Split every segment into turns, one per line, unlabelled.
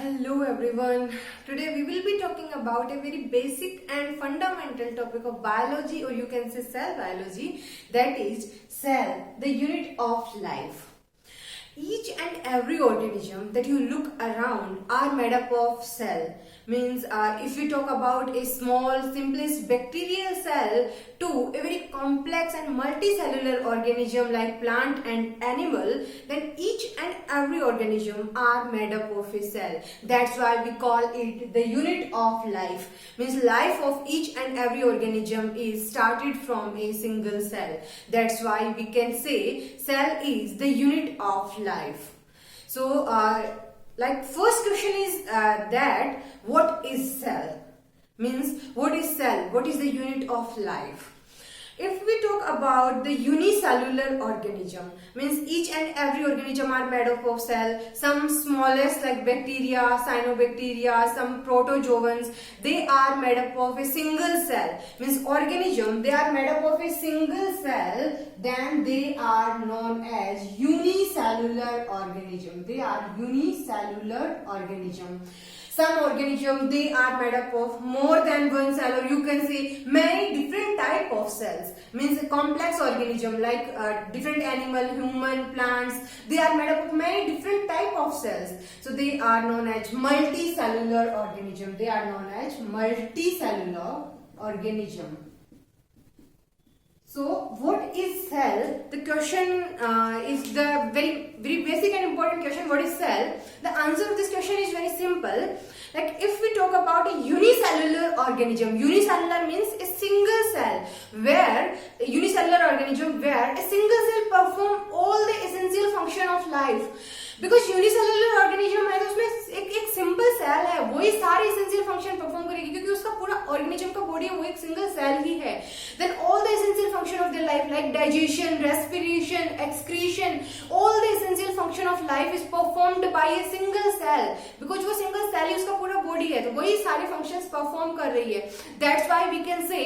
Hello everyone. Today we will be talking about a very basic and fundamental topic of biology, or you can say cell biology, that is cell, the unit of life. Each and every organism that you look around are made up of cell. Means if we talk about a small simplest bacterial cell to a very complex and multicellular organism like plant and animal, then each and every organism are made up of a cell. That's why we call it the unit of life. Means life of each and every organism is started from a single cell. That's why we can say cell is the unit of life. So first question is that what is cell? Means what is cell? What is the unit of life? If we talk about the unicellular organism, means each and every organism are made up of cell. Some smallest like bacteria, cyanobacteria, some protozoans, they are made up of a single cell. Means organism, they are made up of a single cell, then they are known as unicellular organism. They are unicellular organism. Some organisms, they are made up of more than one cell, or you can say many different type of cells. Means a complex organism like different animal, human, plants, they are made up of many different type of cells. So they are known as multicellular organism. They are known as multicellular organism. So what is cell? The question is the very basic and important question. What is cell? The answer of this question is very simple. Like if we talk about a unicellular organism, unicellular means a single cell, where a unicellular organism where a single cell perform all the essential function of life. Because unicellular organism है तो उसमें एक simple cell है, वही सारे essential function perform करेगी क्योंकि उसका पूरा ऑर्गेनिज्म का बॉडी वो एक सिंगल सेल ही है. Then all the essential function of the life like digestion, respiration, excretion, all the essential function of life is performed by a single cell. Because वो सिंगल सेल ही उसका पूरा body है तो वही सारे फंक्शंस परफॉर्म कर रही है. That's why we can say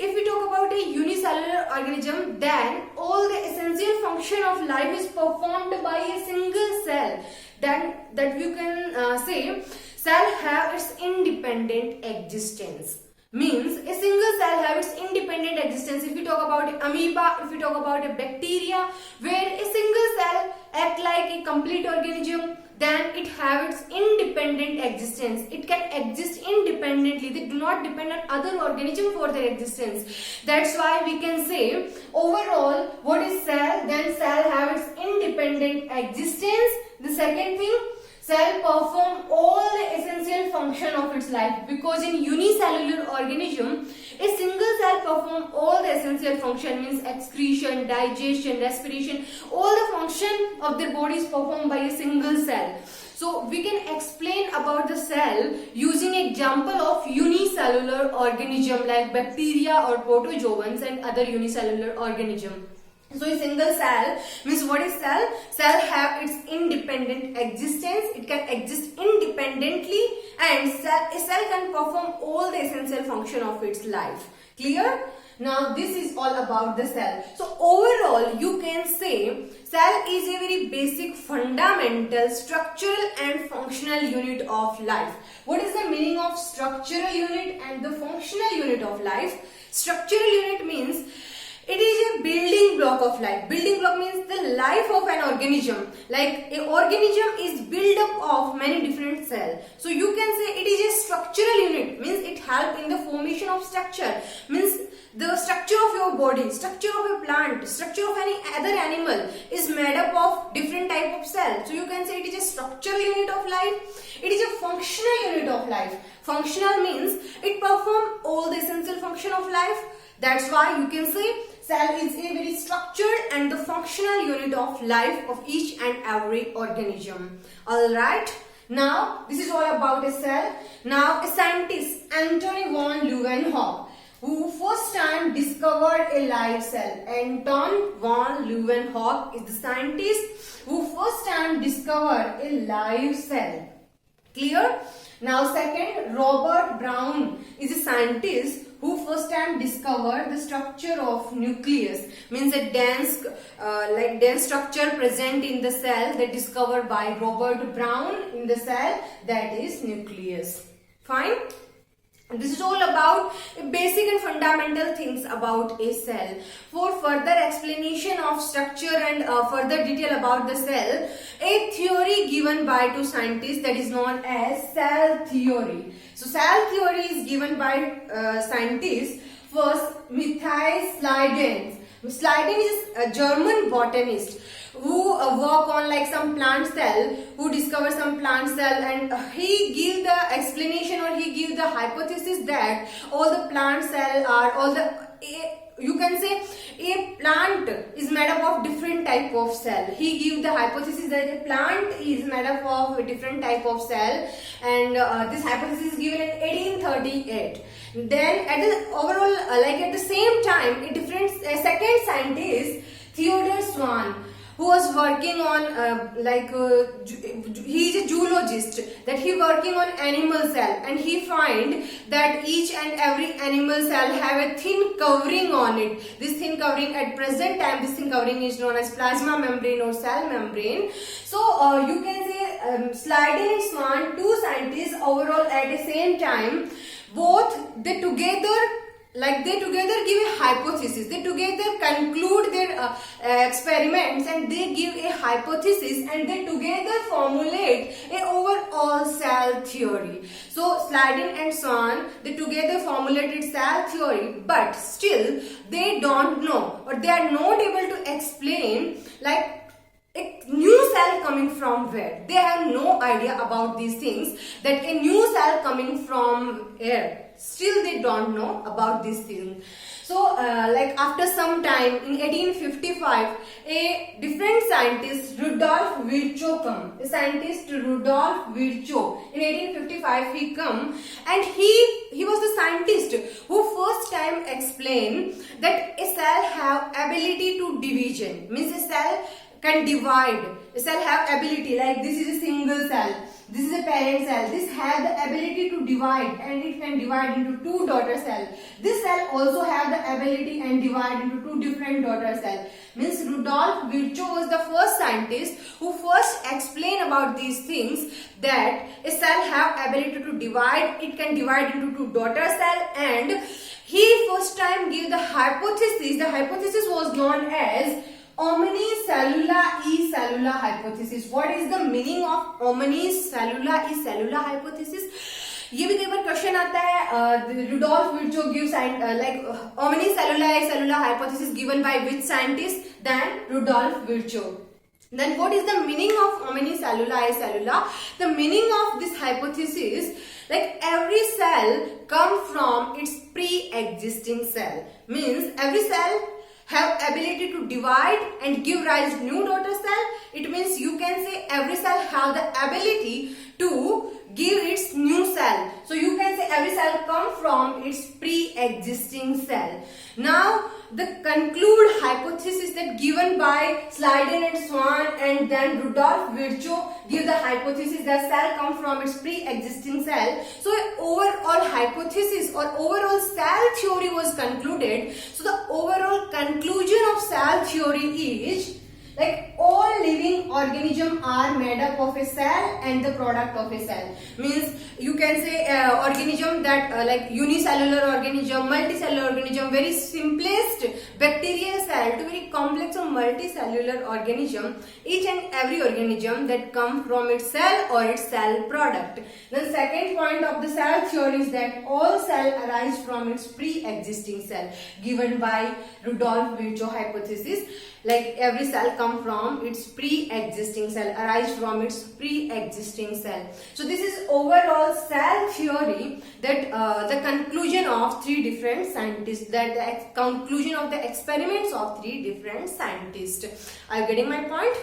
if we talk about a unicellular organism, then all the essential function of life is performed by a single cell. Then that you can say cell have its independent existence. Means a single cell have its independent existence. If we talk about amoeba, if we talk about a bacteria, where a single cell act like a complete organism, then it have its independent existence. It can exist independently. They do not depend on other organism for their existence. That's why we can say overall what is cell? Then cell have its independent existence. The second thing, cell perform all the essential function of its life, because in unicellular organism a single cell perform all the essential function, means excretion, digestion, respiration, all the function of their body is performed by a single cell. So we can explain about the cell using example of unicellular organism like bacteria or protozoans and other unicellular organism. So a single cell means what is cell? Cell have its independent existence. It can exist independently, and a cell can perform all the essential function of its life. Clear? Now this is all about the cell. So overall you can say cell is a very basic, fundamental, structural and functional unit of life. What is the meaning of structural unit and the functional unit of life? Structural unit means it is a building block of life. Building block means the life of an organism. Like an organism is built up of many different cells. So you can say it is a structural unit. Means it helps in the formation of structure. Means the structure of your body, structure of a plant, structure of any other animal is made up of different type of cells. So you can say it is a structural unit of life. It is a functional unit of life. Functional means it performs all the essential function of life. That's why you can say cell is a very structured and the functional unit of life of each and every organism. Alright. Now this is all about a cell. Now a scientist, Anton von Leeuwenhoek, who first time discovered a live cell. Anton von Leeuwenhoek is the scientist who first time discovered a live cell. Clear? Now second, Robert Brown is a scientist who first time discovered the structure of nucleus, means a dense dense structure present in the cell that discovered by Robert Brown in the cell, that is nucleus. Fine. This is all about basic and fundamental things about a cell. For further explanation of structure and further detail about the cell, a theory given by two scientists that is known as cell theory. So cell theory is given by scientists. First, Matthias Schleiden. Schleiden is a German botanist who work on like some plant cell, who discover some plant cell, and he give the explanation, or he give the hypothesis that all the plant cell are you can say a plant is made up of different type of cell. He give the hypothesis that a plant is made up of a different type of cell, and this hypothesis is given in 1838. Then at the overall at the same time, a second scientist, Theodor Swan, who was working on he is a zoologist, that he working on animal cell, and he find that each and every animal cell have a thin covering on it. This thin covering, at present time, this thin covering is known as plasma membrane or cell membrane. So you can say Schleiden and Swan, two scientists overall at the same time, both they together give a hypothesis. They together conclude their experiments, and they give a hypothesis, and they together formulate a overall cell theory. So Schleiden and Swan, they together formulated cell theory, but still they don't know, or they are not able to explain like a new cell coming from where. They have no idea about these things, that a new cell coming from air. Still they don't know about these things. So after some time in 1855, a different scientist, Rudolf Virchow come. A scientist Rudolf Virchow, in 1855 he come, and he was the scientist who first time explained that a cell have ability to division, means a cell can divide. A cell have ability, like this is a single cell, this is a parent cell, this have the ability to divide, and it can divide into two daughter cells. This cell also have the ability and divide into two different daughter cells. Means Rudolf Virchow was the first scientist who first explained about these things, that a cell have ability to divide, it can divide into two daughter cells, and he first time gave the hypothesis. The hypothesis was known as omnicellula e cellula hypothesis. What is the meaning of omnicellula e cellula hypothesis? ये भी कई बार question आता है. Rudolf Virchow gives omnicellula e cellula hypothesis given by which scientist? Then Rudolf Virchow. Then what is the meaning of omnicellula e cellula? The meaning of this hypothesis, like every cell come from its pre-existing cell. Means every cell have ability to divide and give rise to new daughter cell. It means you can say every cell have the ability to give its new cell. So you can say every cell come from its pre-existing cell. Now the conclude hypothesis that given by Schleiden and Swan, and then Rudolf Virchow give the hypothesis that cell come from its pre-existing cell. So overall hypothesis or overall cell theory was concluded. So the overall conclusion of cell theory is like all living organisms are made up of a cell and the product of a cell. Means you can say organism that like unicellular organism, multicellular organism, very simplest bacterial cell to very complex or multicellular organism. Each and every organism that come from its cell or its cell product. The second point of the cell theory is that all cell arise from its pre-existing cell, given by Rudolf Virchow hypothesis. Like every cell come from its pre-existing cell, arise from its pre-existing cell. So this is overall cell theory, that the conclusion of three different scientists, that the conclusion of the experiments of three different scientists. Are you getting my point?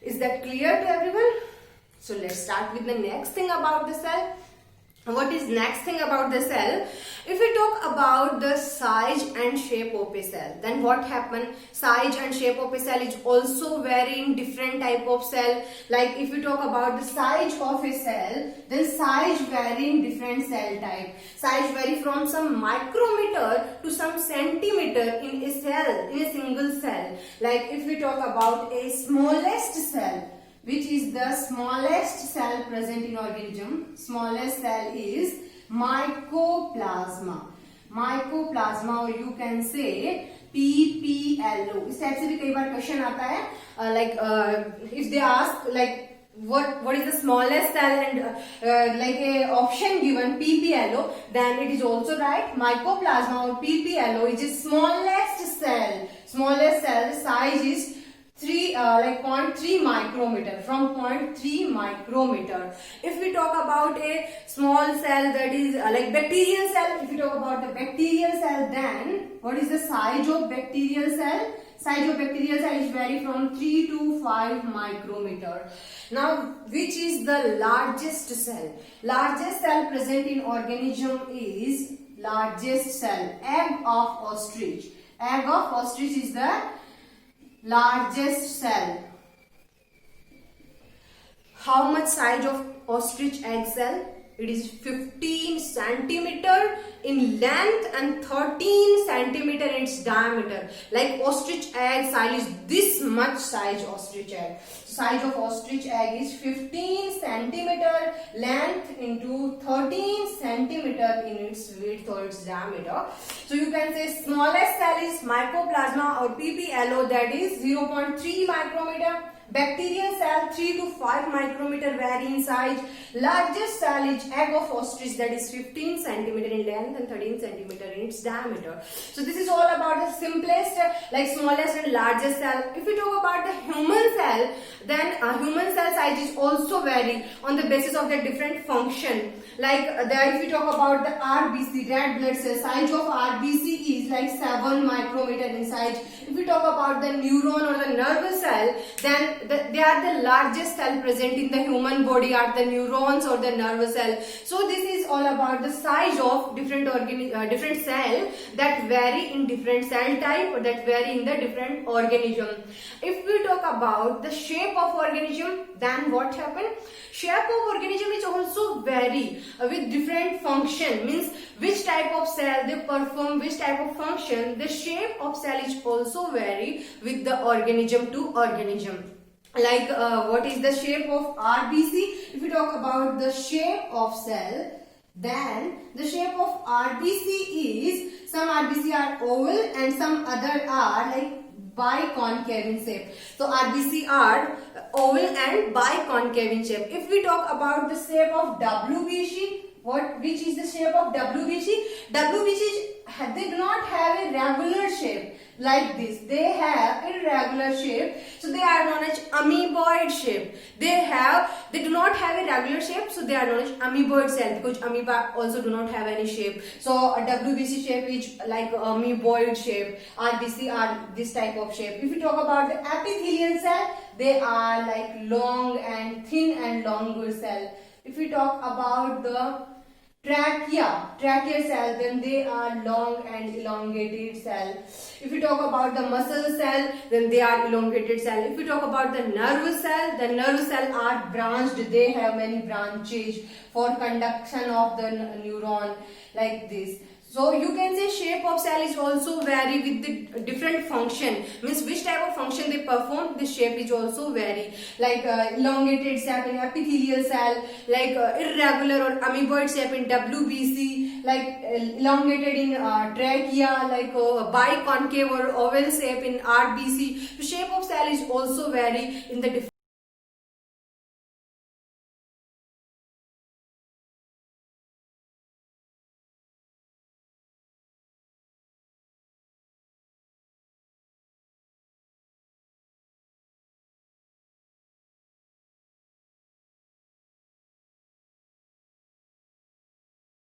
Is that clear to everyone? So let's start with the next thing about the cell. what is next thing about the cell? If we talk about the size and shape of a cell, then what happen? Size and shape of a cell is also vary in different type of cell. Like if we talk about the size of a cell, then size vary in different cell type. Size vary from some micrometer to some centimeter in a cell, in a single cell. Like if we talk about a smallest cell, which is the smallest cell present in organism. Smallest cell is mycoplasma. Mycoplasma, or you can say PPLO. इस type से भी कई बार question आता है, if they ask like what is the smallest cell and like a option given PPLO, then it is also right. Mycoplasma or PPLO is the smallest cell. Smallest cell size is 0.3 micrometer, from 0.3 micrometer. If we talk about a small cell, that is like bacterial cell, if we talk about the bacterial cell, then what is the size of bacterial cell? Size of bacterial cell is vary from 3 to 5 micrometer. Now, which is the largest cell? Largest cell present in organism is largest cell, egg of ostrich. Egg of ostrich is the largest cell. How much size of ostrich egg cell? It is 15 centimeter in length and 13 centimeter in its diameter. Like ostrich egg size is this much size ostrich egg. Size of ostrich egg is 15 centimeter length into 13 centimeter in its width or its diameter. So you can say smallest cell is mycoplasma or PPLO, that is 0.3 micrometer. Bacterial cell 3 to 5 micrometer vary in size. Largest cell is egg of ostrich, that is 15 centimeter in length and 13 centimeter in its diameter. So this is all about the simplest, like smallest and largest cell. If we talk about the human cell, then human cell size is also vary on the basis of their different function. Like there, if we talk about the RBC, red blood cell, size of RBC is like 7 micrometer in size. If we talk about the neuron or the nervous cell, then they are the largest cell present in the human body are the neurons or the nervous cell. So this is all about the size of different different cell that vary in different cell type or that vary in the different organism. If we talk about the shape of organism, then what happen? Shape of organism is also vary with different function, means which type of cell they perform which type of function. The shape of cell is also vary with the organism to organism. Like what is the shape of RBC? If we talk about the shape of cell, then the shape of RBC is, some RBC are oval and some other are like biconcave in shape. So RBC are oval and biconcave in shape. If we talk about the shape of WBC, which is the shape of WBC? WBC, they do not have a regular shape like this. They have irregular shape, so they are known as amoeboid shape. They do not have a regular shape, so they are known as amoeboid cell, because amoeba also do not have any shape. So a WBC shape is like amoeboid shape. RBC are this type of shape. If we talk about the epithelial cell, they are like long and thin and longer cell. If we talk about the trachea cell, then they are long and elongated cell. If we talk about the muscle cell, then they are elongated cell. If we talk about the nervous cell, the nervous cell are branched. They have many branches for conduction of the neuron, like this. So you can say shape of cell is also vary with the different function, means which type of function they perform, the shape is also vary. Like elongated shape in epithelial cell, like irregular or amoeboid shape in WBC, like elongated in trachea, like biconcave or oval shape in RBC. The shape of cell is also vary in the different